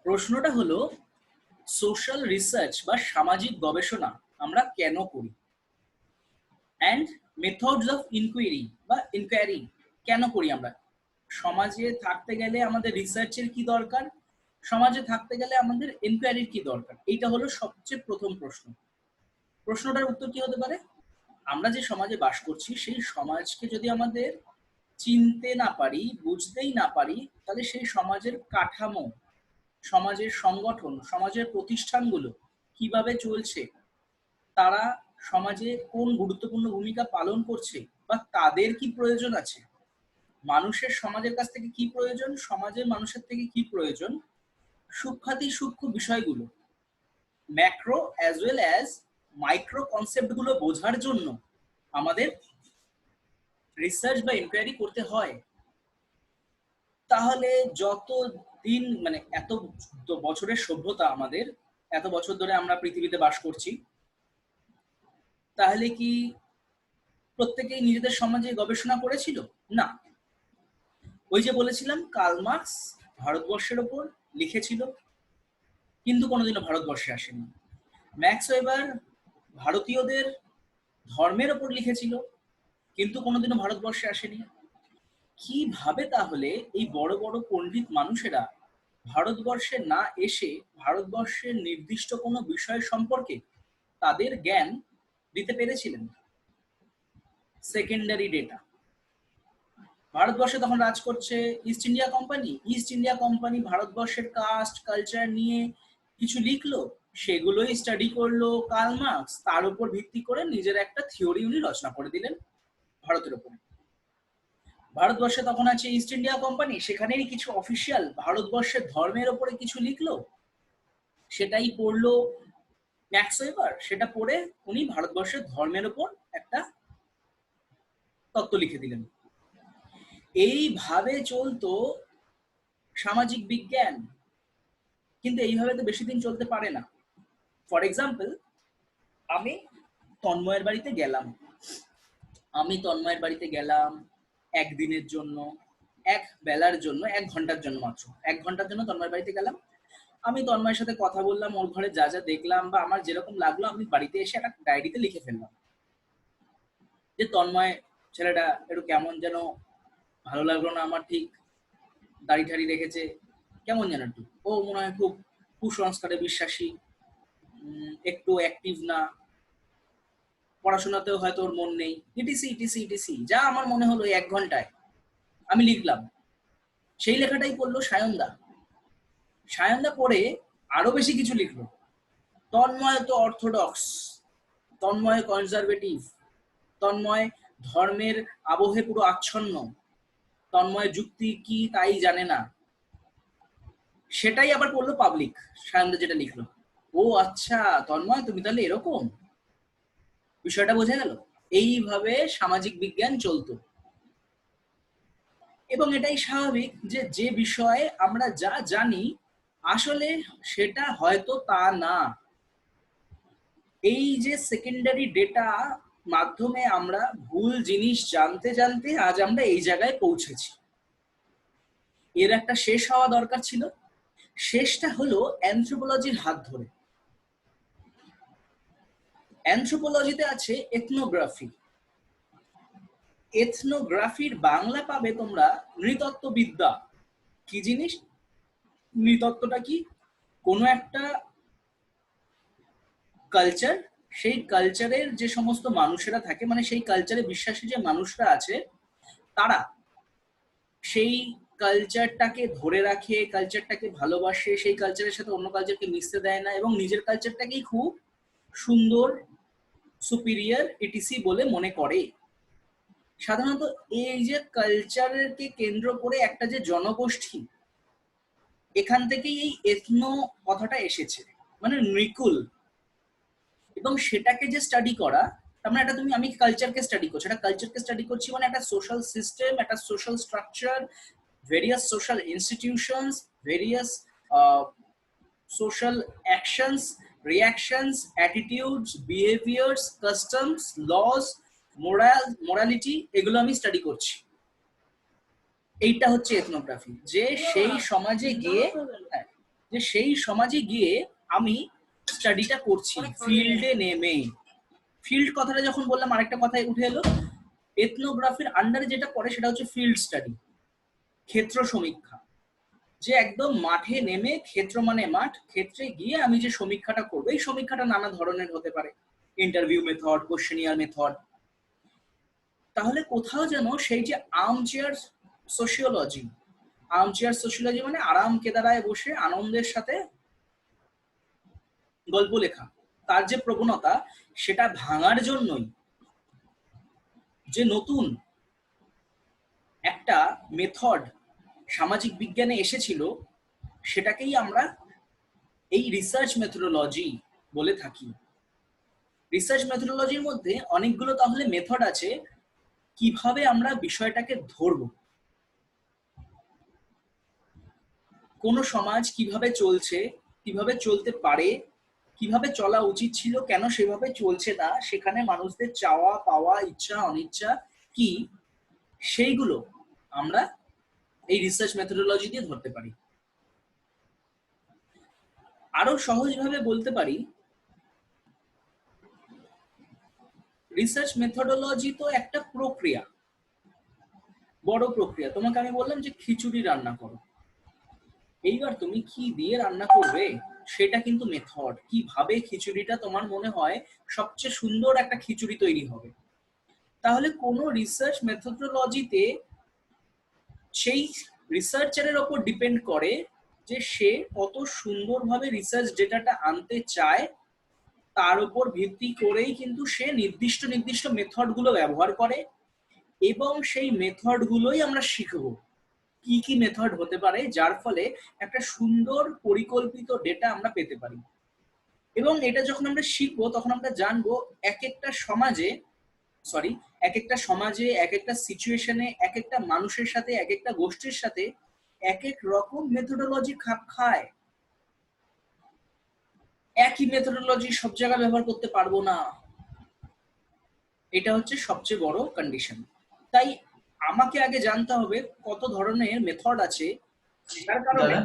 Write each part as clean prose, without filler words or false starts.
প্রশ্নটা হলো social research বা সামাজিক গবেষণা আমরা কেন করি, অ্যান্ড মেথডস অফ ইনকোয়ারি কেন করি আমরা। সমাজে থাকতে গেলে আমাদের রিসার্চের কি দরকার, সমাজে থাকতে গেলে আমাদের ইনকোয়ারির কি দরকার, এইটা হলো সবচেয়ে প্রথম প্রশ্ন। প্রশ্নটার উত্তর কি হতে পারে? আমরা যে সমাজে বাস করছি সেই সমাজকে যদি আমাদের চিনতে না পারি, বুঝতেই না পারি, তাহলে সেই সমাজের কাঠামো, সমাজের সংগঠন, সমাজের প্রতিষ্ঠানগুলো কিভাবে চলছে, তারা সমাজে কোন গুরুত্বপূর্ণ ভূমিকা পালন করছে, বা তাদের কি প্রয়োজন আছে, মানুষের সমাজের কাছ থেকে কি প্রয়োজন, সমাজের মানুষের থেকে কি প্রয়োজন, সূক্ষ্মাতি সূক্ষ্ম বিষয়গুলো, macro as well as micro concept গুলো বোঝার জন্য আমাদের রিসার্চ বা ইনকোয়ারি করতে হয়। তাহলে যত দিন মানে এত বছরের সভ্যতা আমাদের, এত বছর ধরে আমরা পৃথিবীতে বাস করছি, তাহলে কি প্রত্যেকেই নিজেদের সমাজে গবেষণা করেছিল? না। ওই যে বলেছিলাম, কার্ল মার্কস ভারতবর্ষের ওপর লিখেছিল, কিন্তু কোনোদিনও ভারতবর্ষে আসেনি। ম্যাক্স ওয়েবার ভারতীয়দের ধর্মের ওপর লিখেছিল, কিন্তু কোনোদিনও ভারতবর্ষে আসেনি। কিভাবে তাহলে এই বড় বড় পণ্ডিত মানুষেরা ভারতবর্ষে না এসে ভারতবর্ষের নির্দিষ্ট কোনো বিষয় সম্পর্কে তাদের জ্ঞান দিতে পেরেছিলেন? Secondary data. ভারতবর্ষে তখন রাজ করছে east India company. East India company ভারতবর্ষের কাস্ট কালচার নিয়ে কিছু লিখলো, সেগুলোই স্টাডি করলো কার্ল মার্কস, তার উপর ভিত্তি করে নিজের একটা থিওরি উনি রচনা করে দিলেন ভারতের উপরে। ভারতবর্ষে তখন আছে ইস্ট ইন্ডিয়া কোম্পানি, সেখানেই কিছু অফিসিয়াল ভারতবর্ষের ধর্মের ওপরে কিছু লিখলো, সেটাই পড়লো ম্যাক্স ওয়েবার, সেটা পড়ে উনি ভারতবর্ষের ধর্মের ওপর একটা তত্ত্ব লিখে দিলেন। এইভাবে চলতো সামাজিক বিজ্ঞান, কিন্তু এইভাবে তো বেশি দিন চলতে পারে না। ফর এক্সাম্পল, আমি তন্ময়ের বাড়িতে গেলাম একদিনের জন্য, এক বেলার জন্য, 1 ঘন্টার জন্য, মাত্র 1 ঘন্টার জন্য তন্ময়ের বাড়িতে গেলাম। আমি তন্ময়ের সাথে কথা বললাম, ওর ঘরে যা যা দেখলাম বা আমার যেরকম লাগলো, আমি বাড়িতে এসে একটা ডায়েরিতে লিখে ফেললাম যে তন্ময় ছেলেটা একটু কেমন যেন, ভালো লাগলো না আমার, ঠিক দাড়ি ঠাড়ি রেখেছে, কেমন যেন একটু, ও মনে হয় খুব কুসংস্কারে বিশ্বাসী, একটু অ্যাক্টিভ না, পড়াশোনাতেও হয়তো ওর মন নেই, ইটিসি ইটিসি ইটিসি, যা আমার মনে হলো 1 ঘন্টায় আমি লিখলাম। সেই লেখাটাই পড়লো সায়নদা পড়ে আরো বেশি কিছু লিখলো। তন্ময় তো অর্থোডক্স, তন্ময় কনজারভেটিভ, তন্ময় ধর্মের আবহে পুরো আচ্ছন্ন, তন্ময় যুক্তি কি তাই জানে না। সেটাই আবার পড়লো পাবলিক, সায়নদা যেটা লিখলো। ও আচ্ছা তন্ময়, তুমি তাহলে এরকম, বিষয়টা বোঝা গেল। এইভাবে সামাজিক বিজ্ঞান চলতো, এবং এটাই স্বাভাবিক যে যে বিষয়ে আমরা যা জানি আসলে সেটা হয়তো তা না। এই যে সেকেন্ডারি ডেটা মাধ্যমে আমরা ভুল জিনিস জানতে জানতে আজ আমরা এই জায়গায় পৌঁছেছি। এর একটা শেষ হওয়া দরকার ছিল, শেষটা হলো অ্যানথ্রোপোলজির হাত ধরে। অ্যানথ্রোপোলজিতে আছে এথনোগ্রাফি। এথনোগ্রাফির বাংলা পাবে তোমরা নৃতত্ত্ববিদ্যা। কি জিনিস নৃতত্ত্বটা? কি কোনো একটা কালচার, সেই কালচারের যে সমস্ত মানুষেরা থাকে, মানে সেই কালচারে বিশ্বাসী যে মানুষরা আছে, তারা সেই কালচারটাকে ধরে রাখে, কালচারটাকে ভালোবাসে, সেই কালচারের সাথে অন্য কালচারকে মিশতে দেয় না, এবং নিজের কালচারটাকেই খুব সুন্দর, সুপিরিয়র, ইটিসি বলে মনে করে। সাধারণত এই যে কালচারকে কেন্দ্র করে একটা যে জনগোষ্ঠী, এখান থেকেই এই এথনো কথাটা এসেছে, মানে নৃকুল। এবং সেটাকে যে স্টাডি করা, তার মানে এটা আমি কালচারকে স্টাডি করছি, একটা কালচারকে স্টাডি করছি, মানে একটা সোশ্যাল সিস্টেম, একটা social structure, various social institutions, various social actions, reactions, attitudes, behaviors, customs, laws, morality, এগুলো আমি স্টাডি করছি। এইটা হচ্ছে এথনোগ্রাফি, যে সেই সমাজে গিয়ে যে সেই সমাজে গিয়ে আমি স্টাডিটা করছি ফিল্ডে নেমে। ফিল্ড কথাটা যখন বললাম আরেকটা কথাই উঠে এলো, এথনোগ্রাফির আন্ডারে যেটা পড়ে সেটা হচ্ছে ফিল্ড স্টাডি, ক্ষেত্র সমীক্ষা। যে একদম মাঠে নেমে, ক্ষেত্র মানে মাঠ, ক্ষেত্রে গিয়ে আমি যে সমীক্ষাটা করবো, এই সমীক্ষাটা নানা ধরনের হতে পারে, ইন্টারভিউ মেথড, কোশ্চেনিয়ার মেথড। তাহলে কোথাও যেন সেই যে আর্মচেয়ার সোশিওলজি, আর্মচেয়ার সোশিওলজি মানে আরাম কেদারায় বসে আনন্দের সাথে গল্প লেখা, তার যে প্রবণতা সেটা ভাঙার জন্যই যে নতুন একটা মেথড সামাজিক বিজ্ঞানে এসেছিল, সেটাকেই আমরা এই রিসার্চ মেথোডোলজি বলে থাকি। রিসার্চ মেথোডোলজির মধ্যে অনেকগুলো তাহলে মেথড আছে কিভাবে আমরা বিষয়টাকে ধরব, কোন সমাজ কিভাবে চলছে, কিভাবে চলতে পারে, কিভাবে চলা উচিত ছিল, কেন সেভাবে চলছে না, সেখানে মানুষদের চাওয়া পাওয়া, ইচ্ছা অনিচ্ছা কি, সেইগুলো আমরা এই রিসার্চ মেথোডোলজি দিয়ে ধরতে পারি। আরো সহজভাবে বলতে পারি, রিসার্চ মেথোডোলজি তো একটা প্রক্রিয়া, বড় প্রক্রিয়া। তোমাকে আমি বললাম যে খিচুড়ি রান্না করো, এইবার তুমি কি দিয়ে রান্না করবে সেটা কিন্তু মেথড, কিভাবে খিচুড়িটা তোমার মনে হয় সবচেয়ে সুন্দর একটা খিচুড়ি তৈরি হবে। তাহলে কোনো রিসার্চ মেথোডোলজিতে সেই রিসার্চারের ওপর ডিপেন্ড করে যে সে কত সুন্দরভাবে রিসার্চ ডেটাটা আনতে চায়, তার উপর ভিত্তি করেই কিন্তু সে নির্দিষ্ট নির্দিষ্ট মেথডগুলো ব্যবহার করে, এবং সেই মেথডগুলোই আমরা শিখবো কি কি মেথড হতে পারে যার ফলে একটা সুন্দর পরিকল্পিত ডেটা আমরা পেতে পারি। এবং এটা যখন আমরা শিখবো তখন আমরা জানবো এক একটা সমাজে, এক একটা সমাজে, এক একটা সিচুয়েশনে, এক একটা মানুষের সাথে, এক একটা গোষ্ঠীর সাথে এক এক রকম মেথোডোলজি খাপ খায়। একই মেথোডোলজি সব জায়গায় ব্যবহার করতে পারবো না, এটা হচ্ছে সবচেয়ে বড় কন্ডিশন। তাই আমাকে আগে জানতে হবে কত ধরনের মেথড আছে, যার কারণে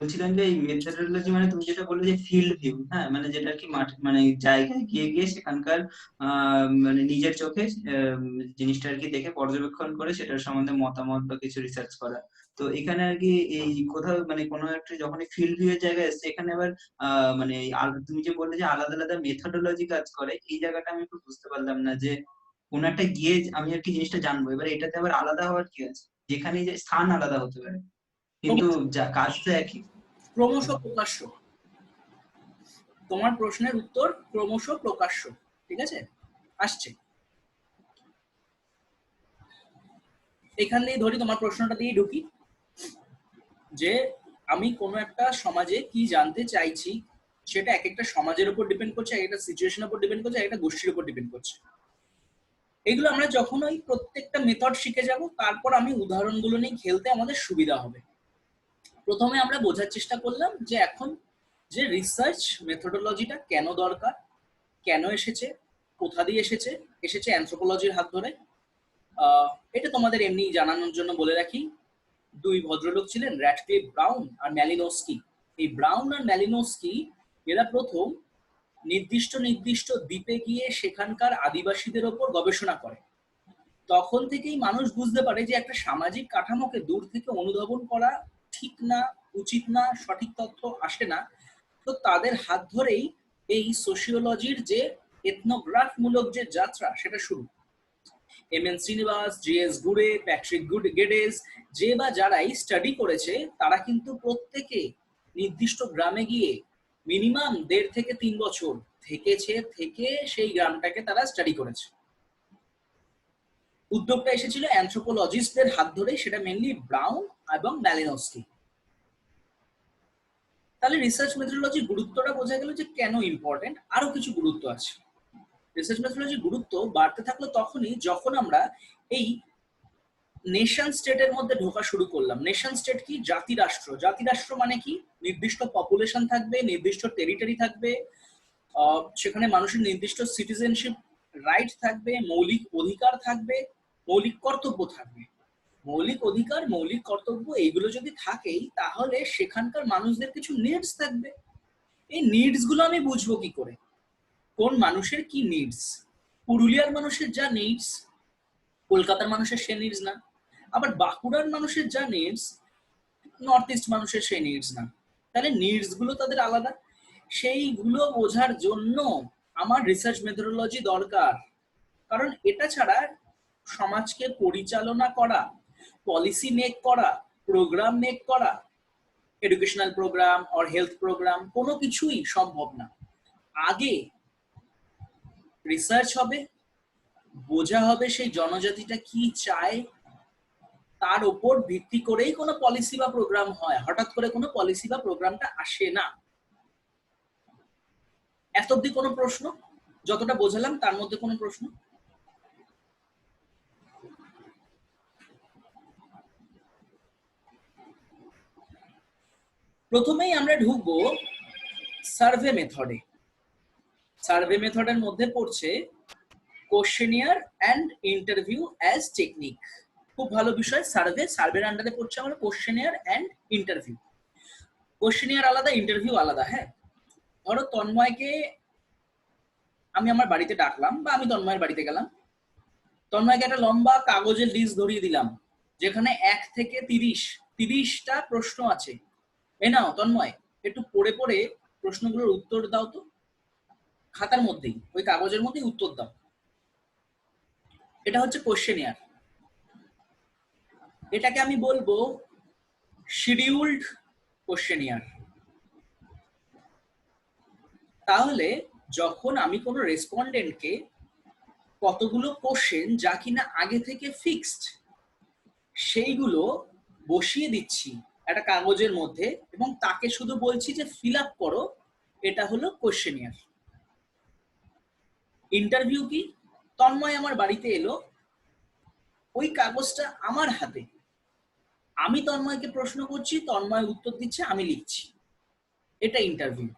বলছিলাম যে এই মেথডোলজি মানে তুমি যেটা বললে যে ফিল্ড ভিউ, হ্যাঁ, মানে যেটা আর কি মাঠ মানে জায়গায় গিয়ে গিয়ে সেখানকার মানে নিজের চোখে জিনিসটা আর কি দেখে পর্যবেক্ষণ করে সেটার সম্বন্ধে মতামত বা কিছু রিসার্চ করা। তো এখানে আর কি এই কোথাও মানে কোনো একটা যখন ফিল্ড ভিউ এর জায়গায় এসছে এখানে আবার মানে তুমি যে বললে যে আলাদা আলাদা মেথডোলজি কাজ করে, এই জায়গাটা আমি একটু বুঝতে পারলাম না যে কোন একটা গিয়ে আমি আর কি জিনিসটা জানবো, এবার এটাতে আবার আলাদা হওয়ার কি আছে, যেখানে যে স্থান আলাদা হতে পারে কিন্তু যা কাজ তো একই। ক্রমশ প্রকাশ্য, তোমার প্রশ্নের উত্তর ক্রমশ প্রকাশ্য, ঠিক আছে, আসছে। এখান দিয়ে ধরি, তোমার প্রশ্নটা দিয়ে ঢুকি, যে আমি কোনো একটা সমাজে কি জানতে চাইছি সেটা এক একটা সমাজের উপর ডিপেন্ড করছে, এক একটা সিচুয়েশনের উপর ডিপেন্ড করছে, এক একটা গোষ্ঠীর উপর ডিপেন্ড করছে। এগুলো আমরা যখন ওই প্রত্যেকটা মেথড শিখে যাব তারপর আমি উদাহরণগুলো নিয়ে খেলতে আমাদের সুবিধা হবে। প্রথমে আমরা বোঝার চেষ্টা করলাম যে এখন যে রিসার্চ মেথোডোলজিটা কেন দরকার, কেন এসেছে, কোথা দিয়ে এসেছে, এসেছে অ্যানথ্রোপোলজির হাত ধরে। এটা তোমাদের এমনি জানানোর জন্য বলে রাখি, দুই ভদ্রলোক ছিলেন, র্যাডক্লিফ ব্রাউন আর ম্যালিনোস্কি। এই ব্রাউন আর ম্যালিনোস্কি এরা প্রথম নির্দিষ্ট নির্দিষ্ট দ্বীপে গিয়ে সেখানকার আদিবাসীদের ওপর গবেষণা করে। তখন থেকেই মানুষ বুঝতে পারে যে একটা সামাজিক কাঠামোকে দূর থেকে অনুধাবন করা ঠিক না, উচিত না, সঠিক তথ্য আসে না। তো তাদের হাত ধরেই এই সোশিওলজির যে এথনোগ্রাফ মূলক যে যাত্রা সেটা শুরু। এম.এন. শ্রীনিবাস, জি.এস. গুরে, প্যাট্রিক গেডেস, যে বা যারাই স্টাডি করেছে তারা কিন্তু প্রত্যেকে নির্দিষ্ট গ্রামে গিয়ে মিনিমাম 1.5 থেকে 3 বছর থেকেছে, থেকে সেই গ্রামটাকে তারা স্টাডি করেছে। উদ্যোগটা এসেছিল অ্যানথ্রোপোলজিস্টদের হাত ধরেই, সেটা মেনলি ব্রাউন এবং ম্যালিনোস্কি। তাহলে রিসার্চ মেথোডোলজির গুরুত্বটা বোঝা গেল যে কেন ইম্পর্টেন্ট। আরো কিছু গুরুত্ব আছে। রিসার্চ মেথোডোলজির গুরুত্ব বাড়তে থাকলো তখনই যখন আমরা এই নেশন স্টেটের মধ্যে ঢোকা শুরু করলাম। নেশন স্টেট কি? জাতি রাষ্ট্র। জাতি রাষ্ট্র মানে কি? নির্দিষ্ট পপুলেশন থাকবে, নির্দিষ্ট টেরিটরি থাকবে, সেখানে মানুষের নির্দিষ্ট সিটিজেনশিপ রাইট থাকবে, মৌলিক অধিকার থাকবে, মৌলিক কর্তব্য থাকবে। মৌলিক অধিকার, মৌলিক কর্তব্য এইগুলো যদি থাকেই, তাহলে সেখানকার মানুষদের কিছু নিডস থাকবে। এই নিডস গুলো আমি বুঝবো কি করে, কোন মানুষের কি নিডস? পুরুলিয়ার মানুষের যা নিডস, কলকাতার মানুষের সে নিডস না। আবার বাঁকুড়ার মানুষের যা নিডস, নর্থ ইস্ট মানুষের সেই নিডস না। তাহলে নিডস গুলো তাদের আলাদা। সেইগুলো বোঝার জন্য আমার রিসার্চ মেথোডোলজি দরকার। কারণ এটা ছাড়া সমাজকে পরিচালনা করা, পলিসি মেক করা, প্রোগ্রাম মেক করা, educational program or health program, কোনো কিছুই সম্ভব না। আগে রিসার্চ হবে, বোঝা হবে সেই জনজাতিটা কি চায়, তার উপর ভিত্তি করেই কোনো পলিসি বা প্রোগ্রাম হয়। হঠাৎ করে কোনো পলিসি বা প্রোগ্রামটা আসে না। এত অব্দি কোনো প্রশ্ন? যতটা বোঝালাম তার মধ্যে কোনো প্রশ্ন? প্রথমেই আমরা ঢুকবো সার্ভে মেথডে। সার্ভে মেথডের মধ্যে পড়ছে questionnaire and interview as technique. খুব ভালো বিষয়। সার্ভের আন্ডারে পড়ছে আমার কোশ্চেনিয়ার অ্যান্ড ইন্টারভিউ। কোশ্চেনিয়ার আলাদা, ইন্টারভিউ আলাদা। হ্যাঁ, ধরো তন্ময়কে আমি আমার বাড়িতে ডাকলাম, বা আমি তন্ময়ের বাড়িতে গেলাম। তন্ময়কে একটা লম্বা কাগজের লিস্ট ধরিয়ে দিলাম, যেখানে 1 থেকে 30টা প্রশ্ন আছে। এ নাও তন্ময়, একটু পড়ে পড়ে প্রশ্নগুলোর উত্তর দাও তো, খাতার মধ্যেই, ওই কাগজের মধ্যেই উত্তর দাও। এটা হচ্ছে কোশ্চেনিয়ার। এটাকে আমি বলবো শিডিউলড কোশ্চেনিয়ার। তাহলে যখন আমি কোনো রেসপন্ডেন্টকে কতগুলো কোশ্চেন যা কিনা আগে থেকে ফিক্সড, সেইগুলো বসিয়ে দিচ্ছি একটা কাগজের মধ্যে, এবং তাকে শুধু বলছি যে ফিল আপ করো, এটা হলো কোশ্চেনিয়ার। ইন্টারভিউ কি? তন্ময় আমার বাড়িতে এলো, ওই কাগজটা আমার হাতে, আমি তন্ময়কে প্রশ্ন করছি, তন্ময় উত্তর দিচ্ছে, আমি লিখছি, এটা ইন্টারভিউ।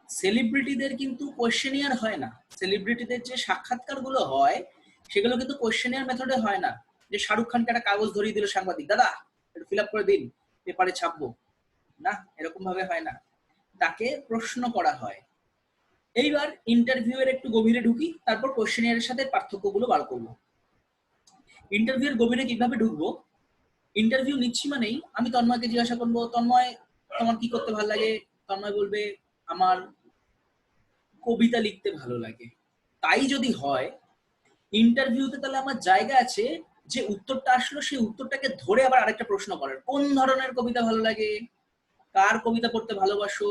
সেলিব্রিটিদের কিন্তু কোশ্চেনিয়ার হয় না। সেলিব্রিটিদের যে সাক্ষাৎকারগুলো হয়, সেগুলো কিন্তু কোশ্চেনিয়ার মেথডে হয় না, যে শাহরুখ খানকে একটা কাগজ ধরিয়ে দিল সাংবাদিক, দাদা একটু ফিল আপ করে দিন, পেপারে ছাপবো। না, এরকম ভাবে হয় না, তাকে প্রশ্ন করা হয়। এইবার ইন্টারভিউ এর একটু গভীরে ঢুকি, তারপর কোশ্চেনিয়ারের সাথে পার্থক্যগুলো বার করবো। ইন্টারভিউ এর গভীরে কিভাবে ঢুকবো? ইন্টারভিউ নিচ্ছি মানেই আমি তন্ময়কে জিজ্ঞাসা করবো, তন্ময় তোমার কি করতে ভালো লাগে? তন্ময় বলবে আমার কবিতা লিখতে ভালো লাগে। তাই যদি হয়, ইন্টারভিউতে তাহলে আমার জায়গা আছে যে উত্তরটা আসলো সেই উত্তরটাকে ধরে আবার আরেকটা প্রশ্ন করার, কোন ধরনের কবিতা ভালো লাগে, কার কবিতা পড়তে ভালোবাসো,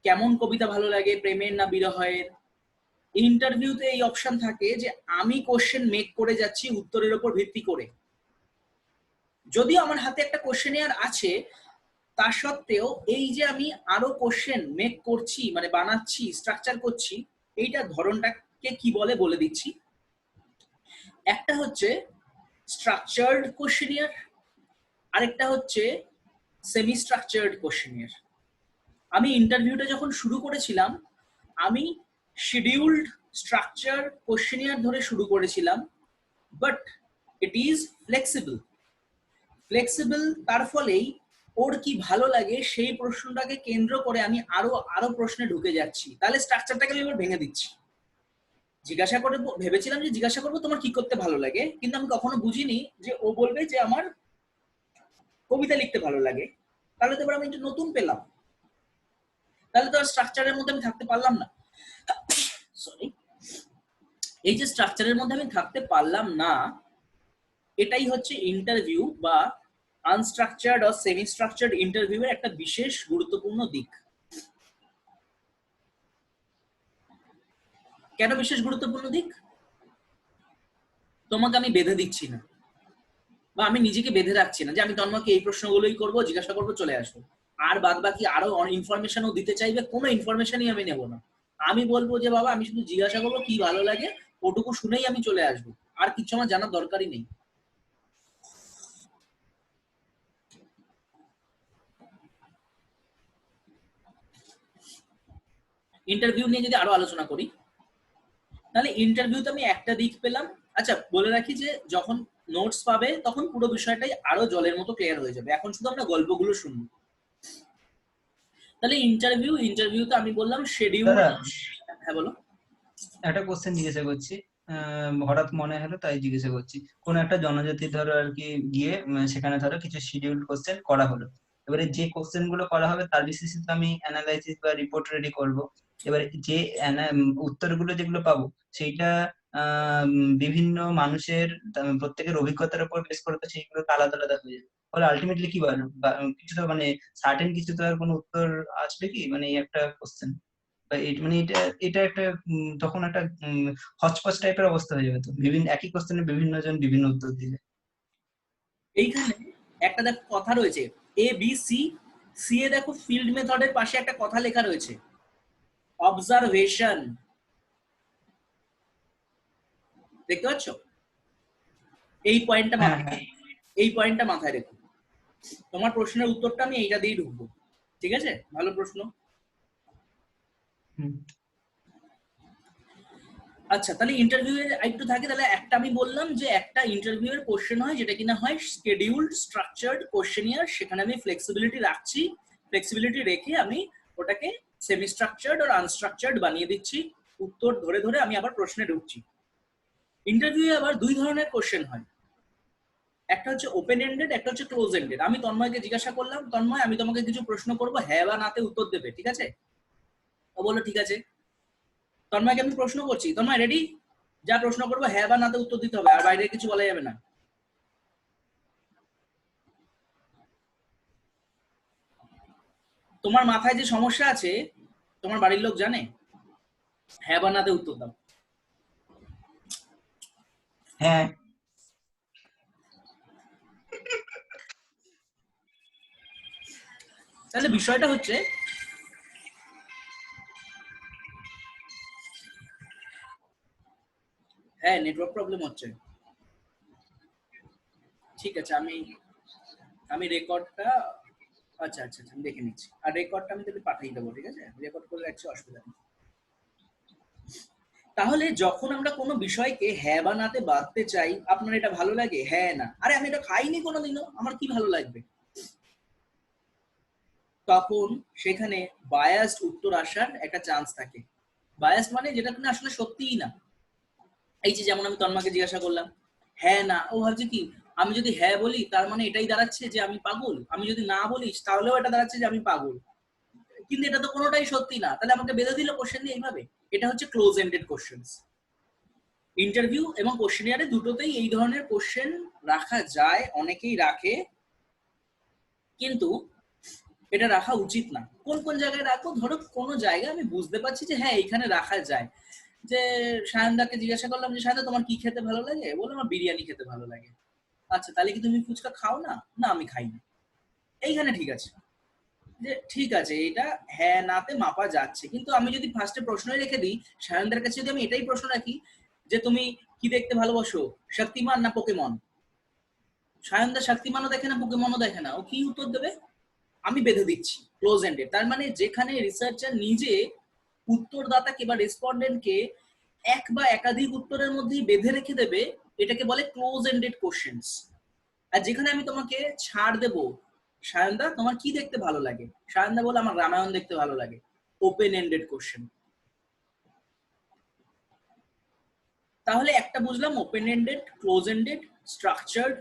কেমন কবিতা ভালো লাগে, প্রেমের না বিরহের। ইন্টারভিউতে এই অপশন থাকে যে আমি কোশ্চেন মেক করে যাচ্ছি উত্তরের উপর ভিত্তি করে। যদিও আমার হাতে একটা কোশ্চেনিয়ার আছে, তা সত্ত্বেও এই যে আমি আরো কোশ্চেন মেক করছি, মানে বানাচ্ছি, স্ট্রাকচার করছি, এইটা ধরনটাকে কি বলে বলে দিচ্ছি। একটা হচ্ছে স্ট্রাকচার্ড কোশ্চেনিয়ার, আরেকটা হচ্ছে সেমি স্ট্রাকচার্ড কোশ্চেনিয়ার। আমি ইন্টারভিউটা যখন শুরু করেছিলাম, আমি শিডিউলড স্ট্রাকচার কোশ্চেনিয়ার ধরে শুরু করেছিলাম, but it is flexible. Flexible তার ফলেই ওর কি ভালো লাগে সেই প্রশ্নটাকে কেন্দ্র করে আমি আরো আরো প্রশ্নে ঢুকে যাচ্ছি। তাহলে স্ট্রাকচারটাকে আমি এবার ভেঙে দিচ্ছি। জিজ্ঞাসা করে ভেবেছিলাম যে জিজ্ঞাসা করবো তোমার কি করতে ভালো লাগে, কিন্তু আমি কখনো বুঝিনি যে ও বলবে যে আমার কবিতা লিখতে ভালো লাগে। তাহলে তো এবার আমি একটু নতুন পেলাম, তাহলে তো আর স্ট্রাকচারের মধ্যে আমি থাকতে পারলাম না। সরি, এই যে স্ট্রাকচারের মধ্যে আমি থাকতে পারলাম না, এটাই হচ্ছে ইন্টারভিউ বা আনস্ট্রাকচার্ড আর সেমি স্ট্রাকচার্ড ইন্টারভিউ এর একটা বিশেষ গুরুত্বপূর্ণ দিক। কেন বিশেষ গুরুত্বপূর্ণ দিক? তোমাকে আমি বেঁধে দিচ্ছি না, বা আমি নিজেকে বেঁধে রাখছি না যে আমি তন্ময়কে এই প্রশ্নগুলোই করবো, জিজ্ঞাসা করবো, চলে আসবো। আর বাদ বাকি আরো ইনফরমেশনও দিতে চাইবে, কোনো ইনফরমেশনই আমি নেবো না। আমি বলবো যে বাবা আমি শুধু জিজ্ঞাসা করবো কি ভালো লাগে, ওটুকু শুনেই আমি চলে আসবো, আর কিছু আমার জানার দরকারই নেই। ইন্টারভিউ নিয়ে যদি আরো আলোচনা করি, তাহলে ইন্টারভিউতে আমি একটা দিক পেলাম। আচ্ছা, বলে রাখি যে যখন নোটস পাবে তখন পুরো বিষয়টাই আরো জলের মতো ক্লিয়ার হয়ে যাবে। এখন শুধু আমরা গল্পগুলো শুনবো। তাহলে ইন্টারভিউতে আমি বললাম শিডিউল। দাদা হ্যাঁ বলো। একটা কোশ্চেন জিজ্ঞাসা করছি, হঠাৎ মনে হলো তাই জিজ্ঞাসা করছি। কোন একটা জনজাতি ধরো আর কি গিয়ে সেখানে ধরো কিছু শিডিউল কোশ্চেন করা হলো। এবারে যে কোশ্চেন গুলো করা হবে তার বেসিসে তো আমি অ্যানালাইসিস বা রিপোর্ট রেডি করব। এবারে যে উত্তরগুলো যেগুলো পাবো সেইটা বিভিন্ন মানুষের প্রত্যেকের অভিজ্ঞতার উপর বেস করে তো সেইগুলো তো আলাদা আলাদা হয়ে যাবে। ফলে আলটিমেটলি কি বলো, কিছু তো মানে সার্টেন কিছু তো আর কোনো উত্তর আসবে কি, মানে এই একটা কোশ্চেন বা মানে এটা এটা একটা তখন একটা হচপচ টাইপের অবস্থা হয়ে যাবে। তো বিভিন্ন একই কোশ্চেনে বিভিন্ন জন বিভিন্ন উত্তর দিলে। এইখানে একটা দেখো কথা রয়েছে, এ বি সি। সি এ দেখো ফিল্ড মেথডের পাশে একটা কথা লেখা রয়েছে, অবজারভেশন। দেখতে পাচ্ছ? এই পয়েন্টটা হ্যাঁ মাথায়, হ্যাঁ। এই পয়েন্টটা মাথায় রেখো। তোমার প্রশ্নের উত্তরটা আমি এইটা দিয়েই ঢুকবো। ঠিক আছে, ভালো প্রশ্ন। হুম। আচ্ছা, তাহলে ইন্টারভিউ এর একটু থাকে। তাহলে একটা আমি বললাম যে একটা ইন্টারভিউ এর কোশ্চেন হয় যেটা কিনা হয় স্কেডিউলড স্ট্রাকচার্ড কোশ্চেনিয়ার। সেখানে আমি ফ্লেক্সিবিলিটি রাখছি, ফ্লেক্সিবিলিটি রেখে আমি ওটাকে সেমি স্ট্রাকচার্ড আর আনস্ট্রাকচার্ড বানিয়ে দিচ্ছি। উত্তর ধরে ধরে আমি আবার প্রশ্নে ঢুকছি। ইন্টারভিউ আবার দুই ধরনের কোশ্চেন হয়, একটা হচ্ছে ওপেন এন্ডেড, একটা হচ্ছে ক্লোজ এন্ডেড। আমি তন্ময়কে জিজ্ঞাসা করলাম, তন্ময় আমি তোমাকে কিছু প্রশ্ন করবো, হ্যাঁ বা নাতে উত্তর দেবে, ঠিক আছে? ও বললো ঠিক আছে। তন্ময়কে আমি প্রশ্ন করছি, তন্ময় রেডি? যা প্রশ্ন করবো হ্যাঁ বা নাতে উত্তর দিতে হবে, আর বাইরে কিছু বলা যাবে না। তোমার মাথায় যে সমস্যা আছে তোমার বাড়ির লোক জানে? হ্যাঁ বা নাতে উত্তর দাও। হ্যাঁ। তাহলে বিষয়টা হচ্ছে, হ্যাঁ নেটওয়ার্ক প্রবলেম হচ্ছে। ঠিক আছে, আমি আমি রেকর্ডটা, আচ্ছা আচ্ছা আচ্ছা আমি দেখে নিচ্ছি, আর রেকর্ডটা আমি তাহলে পাঠিয়ে দেবো, ঠিক আছে? রেকর্ড করে রাখছি, অসুবিধা নেই। তাহলে যখন আমরা কোনো বিষয়কে হ্যাঁ বা নাতে বাঁধতে চাই, আপনার এটা ভালো লাগে, হ্যাঁ না, আরে আমি এটা খাইনি কোনোদিনও, আমার কি ভালো লাগবে, তখন সেখানে বায়াসড উত্তর আসার একটা চান্স থাকে। বায়াসড মানে যেটা কিনা আসলে সত্যিই না। এই যে যেমন আমি তন্মাকে জিজ্ঞাসা করলাম হ্যাঁ না, ও ভাবছে কি আমি যদি হ্যাঁ বলি তার মানে এটাই দাঁড়াচ্ছে যে আমি পাগল, আমি যদি না বলি তাহলেও এটা দাঁড়াচ্ছে যে আমি পাগল। কিন্তু এটা তো কোনোটাই সত্যি না, তাহলে আমাকে বেঁধে দিল কোশ্চেন দিয়ে এইভাবে। এটা হচ্ছে ক্লোজ এন্ডেড কোশ্চেন্স। ইন্টারভিউ এবং কোশ্চেনিয়ারে দুটোতেই এই ধরনের কোশ্চেন রাখা যায়, অনেকেই রাখে, কিন্তু এটা রাখা উচিত না। কোন কোন জায়গায় রাখবো, ধরো কোনো জায়গায় আমি বুঝতে পারছি যে হ্যাঁ এইখানে রাখা যায়। যে সায়নদাকে জিজ্ঞাসা করলাম যে সায়নদা তোমার কি খেতে ভালো লাগে, বললো আমার বিরিয়ানি খেতে ভালো লাগে। আচ্ছা তাহলে কি তুমি ফুচকা খাও না? না আমি খাই না। এইখানে ঠিক আছে, যে ঠিক আছে এটা হ্যাঁ নাতে মাপা যাচ্ছে। কিন্তু আমি যদি ফার্স্টে প্রশ্নই রেখে দিই, সায়নদার কাছে যদি আমি এটাই প্রশ্ন রাখি যে তুমি কি দেখতে ভালোবাসো, শক্তিমান না পোকেমন, সায়নদা শক্তিমানও দেখে না পোকেমনও দেখে না, ও কি উত্তর দেবে? আমি বেঁধে দিচ্ছি ক্লোজ এন্ডেড। তার মানে যেখানে রিসার্চার নিজে উত্তরদাতাকে বা রেসপন্ডেন্টকে এক বা একাধিক উত্তরের মধ্যেই বেঁধে রেখে দেবে, এটাকে বলে ক্লোজ এন্ডেড কোশ্চেন্স। আর যেখানে আমি তোমাকে ছাড় দেব, সায়নদা তোমার কি দেখতে ভালো লাগে, সায়নদা বলে আমার রামায়ণ দেখতে ভালো লাগে, ওপেন এন্ডেড কোশ্চেন। তাহলে একটা বুঝলাম open ended, close ended, structured,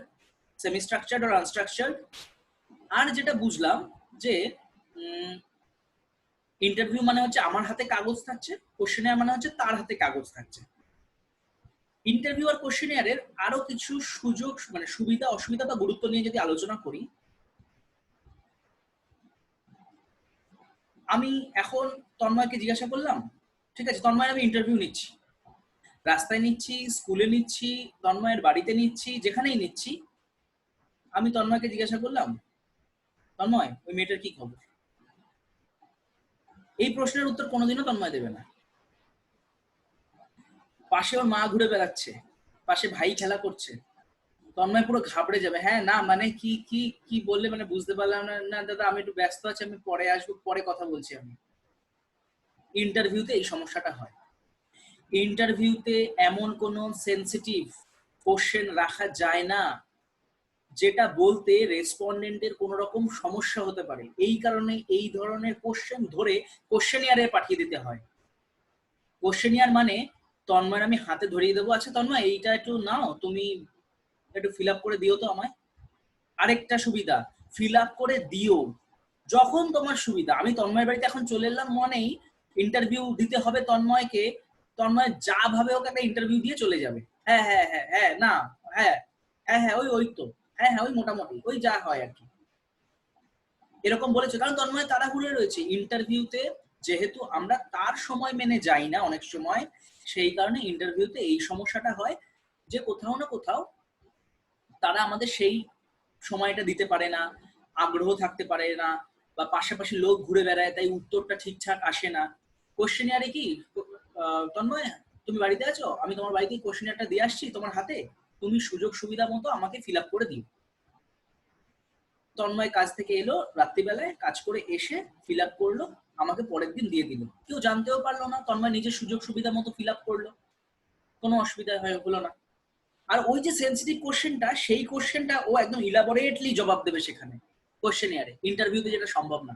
semi structured আর আনস্ট্রাকচার্ড। আর যেটা বুঝলাম যে ইন্টারভিউ মানে হচ্ছে আমার হাতে কাগজ থাকছে, কোশ্চেনিয়ার মানে হচ্ছে তার হাতে কাগজ থাকছে। ইন্টারভিউ আর কোশ্চেনিয়ারের আরো কিছু সুযোগ মানে সুবিধা অসুবিধা বা গুরুত্ব নিয়ে যদি আলোচনা করি, আমি এখন তন্ময়কে জিজ্ঞাসা করলাম, ঠিক আছে তন্ময় আমি ইন্টারভিউ নিচ্ছি, রাস্তায় নিচ্ছি, স্কুলে নিচ্ছি, তন্ময়ের বাড়িতে নিচ্ছি, যেখানেই নিচ্ছি, আমি তন্ময়কে জিজ্ঞাসা করলাম তন্ময় ওই মেয়েটার কি খবর। এই প্রশ্নের উত্তর কোনোদিনও তন্ময় দেবে না। পাশে ওর মা ঘুরে বেড়াচ্ছে, পাশে ভাই খেলা করছে, তন্ময় পুরো ঘাবড়ে যাবে, হ্যাঁ না মানে কি কি কি বললে মানে বুঝতে পারলাম না, না দাদা আমি একটু ব্যস্ত আছি, আমি পরে আসবো, পরে কথা বলছি আমি। ইন্টারভিউতে এই সমস্যাটা হয়। ইন্টারভিউতে এমন কোনো সেন্সিটিভ কোশ্চেন রাখা যায় না যেটা বলতে রেসপন্ডেন্টের কোন রকম সমস্যা হতে পারে, এই কারণে এই ধরনের কোশ্চেন ধরে কোশ্চেনিয়ারে পাঠিয়ে দিতে হয়। কোশ্চেনিয়ার মানে তন্ময়ের আমি হাতে ধরিয়ে দেবো, আচ্ছা তন্ময় এইটা একটু নাও, তুমি একটু ফিল আপ করে দিও তো আমায়। আরেকটা সুবিধা, ফিল আপ করে দিও যখন তোমার সুবিধা। আমি তন্ময়ের বাড়িতে এখন চলে এলাম মনেই ইন্টারভিউ দিতে হবে তন্ময়কে, তন্ময় যা ভাবে ওকে একটা ইন্টারভিউ দিয়ে চলে যাবে, হ্যাঁ হ্যাঁ হ্যাঁ হ্যাঁ না হ্যাঁ হ্যাঁ হ্যাঁ ওই ওই তো হ্যাঁ হ্যাঁ ওই মোটামুটি ওই যা হয় আর কি, এরকম বলেছে। কারণ তন্ময় তাড়াহুড়ো রয়েছে ইন্টারভিউতে, যেহেতু আমরা তার সময় মেনে যাই না অনেক সময়, সেই কারণে ইন্টারভিউতে এই সমস্যাটা হয় যে কোথাও না কোথাও তারা আমাদের সেই সময়টা দিতে পারে না, আগ্রহ থাকতে পারে না, বা পাশাপাশি লোক ঘুরে বেড়ায় তাই উত্তরটা ঠিকঠাক আসে না। কোশ্চেনিয়ারে কি তন্ময় তুমি বাড়িতে আছো, আমি তোমার বাড়িতে কোশ্চেনিয়ারটা দিয়ে আসছি তোমার হাতে, তুমি সুযোগ সুবিধা মতো আমাকে ফিল আপ করে দিও। তন্ময় কাজ থেকে এলো রাত্রিবেলায়, কাজ করে এসে ফিল আপ করলো, আমাকে পরের দিন দিয়ে দিল, কেউ জানতেও পারলো না, তন্ময় নিজের সুযোগ সুবিধা মতো ফিল আপ করলো, কোনো অসুবিধা হলো না। আর ওই যে সেন্সিটিভ কোশ্চেনটা, সেই কোশ্চেনটা ও একদম ইলাবোরেটলি জবাব দেবে সেখানে কোশ্চেনিয়ারে, ইন্টারভিউতে যেটা সম্ভব না।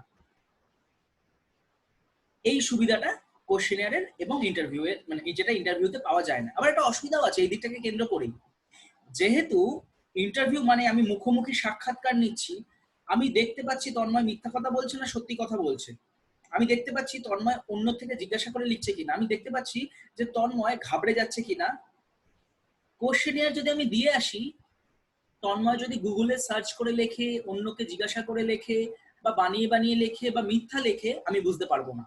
এই সুবিধাটা কোশ্চেনিয়ারের এবং ইন্টারভিউ এর, মানে যেটা ইন্টারভিউতে পাওয়া যায় না। আবার একটা অসুবিধাও আছে এই দিকটাকে কেন্দ্র করেই, যেহেতু ইন্টারভিউ মানে আমি মুখোমুখি সাক্ষাৎকার নিচ্ছি, আমি দেখতে পাচ্ছি তন্ময় মিথ্যা কথা বলছে না সত্যি কথা বলছে, আমি দেখতে পাচ্ছি তন্ময় অন্য থেকে জিজ্ঞাসা করে লিখছে কিনা, আমি দেখতে পাচ্ছি যে তন্ময় ঘাবড়ে যাচ্ছে কিনা। কোশ্চেনিয়ার যদি আমি দিয়ে আসি, তন্ময় যদি গুগলে সার্চ করে লেখে, অন্যকে জিজ্ঞাসা করে লেখে, বা বানিয়ে বানিয়ে লেখে, বা মিথ্যা লেখে, আমি বুঝতে পারবো না।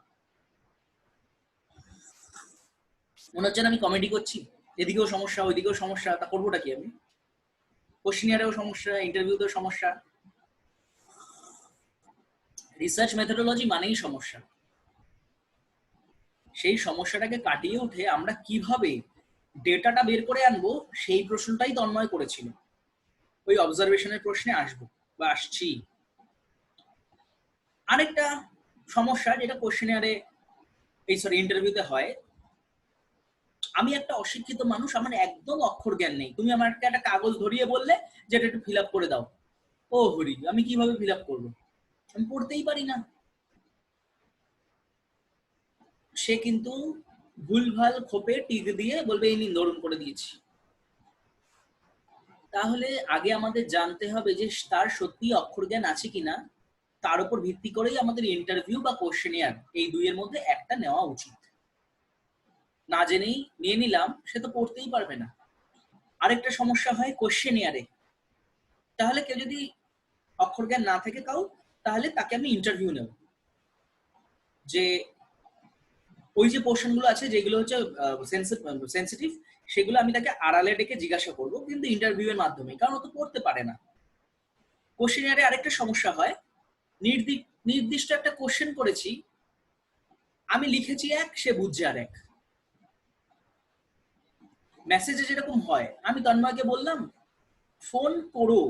মনে হচ্ছে না আমি কমেডি করছি, এদিকেও সমস্যা ওইদিকেও সমস্যা, তা করবোটা কি আমি? কোশ্চেনিয়ারেও সমস্যা, ইন্টারভিউতেও সমস্যা। রিসার্চ মেথোডোলজি মানেই সমস্যা। সেই সমস্যাটাকে কাটিয়ে উঠে আমরা কিভাবে ডেটাটা বের করে আনবো, সেই প্রশ্নটাই তন্ময় করেছিল। ওই অবজারভেশনের প্রশ্নে আসবো বা আসছি। আরেকটা সমস্যা যেটা কোশ্চেনিয়ারে, এই সরি ইন্টারভিউতে হয়, আমি একটা অশিক্ষিত মানুষ, আমার একদম অক্ষর জ্ঞান নেই, তুমি আমার একটা কাগজ ধরিয়ে বললে যে এটা একটু ফিল আপ করে দাও, ও হরি আমি কিভাবে ফিল আপ করবো, আমি পড়তেই পারি না। সে কিন্তু ভুলভাল খোপে টিক দিয়ে বলবে এই নিন ধরুন করে দিয়েছি। তাহলে আগে আমাদের জানতে হবে যে তার সত্যি অক্ষর জ্ঞান আছে কিনা, তার উপর ভিত্তি করেই আমাদের ইন্টারভিউ বা কোশ্চেনিয়ার এই দুইয়ের মধ্যে একটা নেওয়া উচিত। না জেনেই নিয়ে নিলাম, সে তো পড়তেই পারবে না। আরেকটা সমস্যা হয় কোশ্চেনিয়ারে, তাহলে কেউ যদি অক্ষর জ্ঞান না থাকে কাউ, তাহলে তাকে আমি ইন্টারভিউ নেব, যে ওই যে পোর্শন গুলো আছে যেগুলো হচ্ছে সেন্সিটিভ, সেগুলো আমি তাকে আড়ালে ডেকে জিজ্ঞাসা করবো, কিন্তু ইন্টারভিউ এর মাধ্যমে, কারণ ও তো পড়তে পারে না। কোশ্চেনিয়ারে আরেকটা সমস্যা হয়, নির্দিষ্ট একটা কোশ্চেন করেছি, আমি লিখেছি এক, সে বুঝছে আর এক। মেসেজে যেরকম হয়, আমি তন্ময়কে বললাম ফোন করো,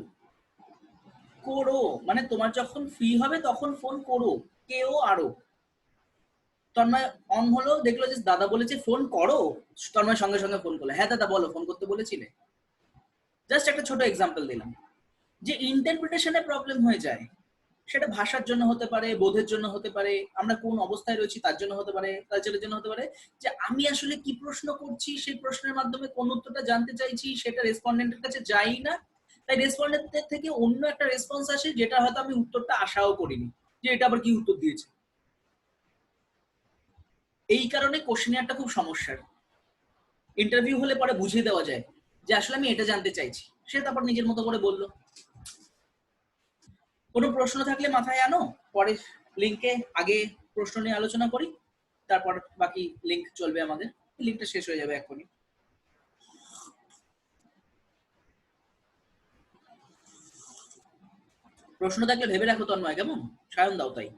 করো মানে তোমার যখন ফ্রি হবে তখন ফোন করো, কেও আরো। তন্ময় অন হলো, দেখলো যে দাদা বলেছে ফোন করো, তন্ময় সঙ্গে সঙ্গে ফোন করলো, হ্যাঁ দাদা বলো ফোন করতে বলেছিলে। জাস্ট একটা ছোট এক্সাম্পল দিলাম। যে ইন্টারপ্রিটেশনে প্রবলেম হয়ে যায়, সেটা ভাষার জন্য হতে পারে, বোধের জন্য হতে পারে, আমরা কোন অবস্থায় রয়েছি তার জন্য হতে পারে, কালচারের জন্য হতে পারে, যে আমি আসলে কি প্রশ্ন করছি, সেই প্রশ্নের মাধ্যমে কোন উত্তরটা জানতে চাইছি সেটা রেসপন্ডেন্টের কাছে যাই না, তাই রেসপন্ডেন্টের থেকে অন্য একটা রেসপন্স আসে যেটা হয়তো আমি উত্তরটা আশাও করিনি, যে এটা আবার কি উত্তর দিয়েছে। এই কারণে কোশ্চেনিয়ারটা খুব সমস্যার। ইন্টারভিউ হলে পরে বুঝিয়ে দেওয়া যায় যে আসলে আমি এটা জানতে চাইছি, সে তারপর নিজের মতো করে বললো। কোনো প্রশ্ন থাকলে মাথায় আনো, পরে লিঙ্কে আগে প্রশ্ন নিয়ে আলোচনা করি, তারপর বাকি লিঙ্ক চলবে আমাদের, লিঙ্কটা শেষ হয়ে যাবে এক্ষুনি। প্রশ্ন থাকলে ভেবে রাখো তন্ময়, কেমন সায়ন দাও তাই।